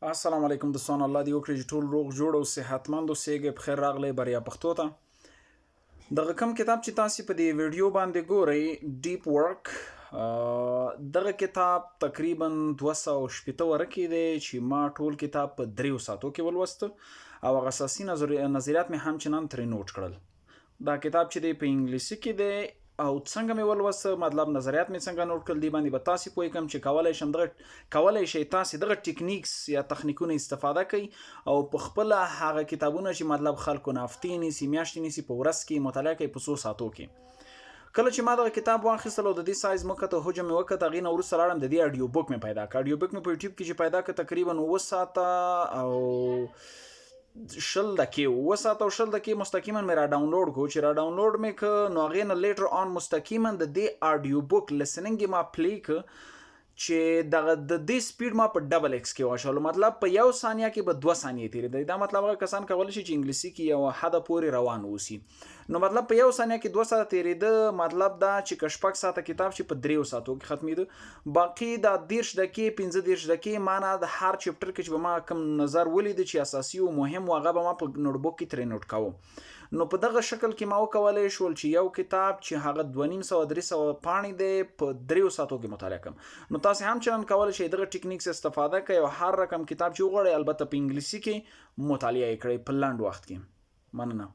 السلام علیکم دوستان، الله دې وکړي چې ټول روغ جوړ او صحتمند اوسئ. بخیر راغلی بریا پښتو ته. دغه کم کتاب چې تاسو په دې ویډیو باندې ګورئ، ډیپ ورک، دغه کتاب تقریبا 260 ورکې دی چې ما ټول کتاب په 3 ساعتو کې ولوسته او هغه اساسي نظریات مې هم چنان ترې نوٹ کړل. دا کتاب چې دی په انګلیسي کې دی او څنګه مې ولوسته، مطلب نظریات مې څنګه نوٹ کړل، دی باندې به تاسې پوه کړم چې کولی شئ تاسې دغه ټیکنیکس یا تخنیکونه استفاده کوئ او په خپله هغه کتابونه چې مطلب خلکو نه هفتې نیسي، میاشتې نیسي، په ورځ کې مطالعه کوئ په 100 ساعتو کې. کله چې ما دغه کتاب واخیستل او د دې سایز مې وکته، حجم مې وکته، هغې نه وروسته لاړم د دې اډیو بک مې پیدا کړ. اډیو بک مې په یوټیوب کې چې پیدا کړ تقریبا 9 ساعته او 20 دقیقې، 9 ساعته او 20 دقیقې مستقیما مې را ډاونلوډ کو. چې را ډاونلوډ مې که نو هغې نه لیټر آن مستقیما د دې اډیو بک لسننګ یې ما پلی که چې دغه د دې سپیډ ما په ډبل ایکس کې واچولو، مطلب په 1 ثانیه کې به 2 ثانیې تېرېدی. دا مطلب هغه کسان کولی شي چې انګلیسي کې یو حده پورې روان اوسي، نو مطلب په 1 ثانیه کې 2 ساعته تېرېده. مطلب دا چې که 6 ساعته کتاب چې په 3 ساعتو کې ختمېده، باقي دا 30 دقیقې 15 دقیقې ما نه د هر چپټر کې چې به ما کوم نظر ولید چې اساسي او مهم و، هغه به ما په نوټ بک کې ترې نوټ کوم. نو په دغه شکل کې ما وکولی شول چې یو کتاب چې هغه 250-300 پاڼې دی په 3 ساعتو کې مطالعه کړم. نو تاسې هم چلن کولی شئ دغه ټیکنیکس استفاده کوئ او هر رقم کتاب چې وغواړئ، البته په انګلیسي کې مطالعه یې کړئ په لنډ وخت کې. مننه.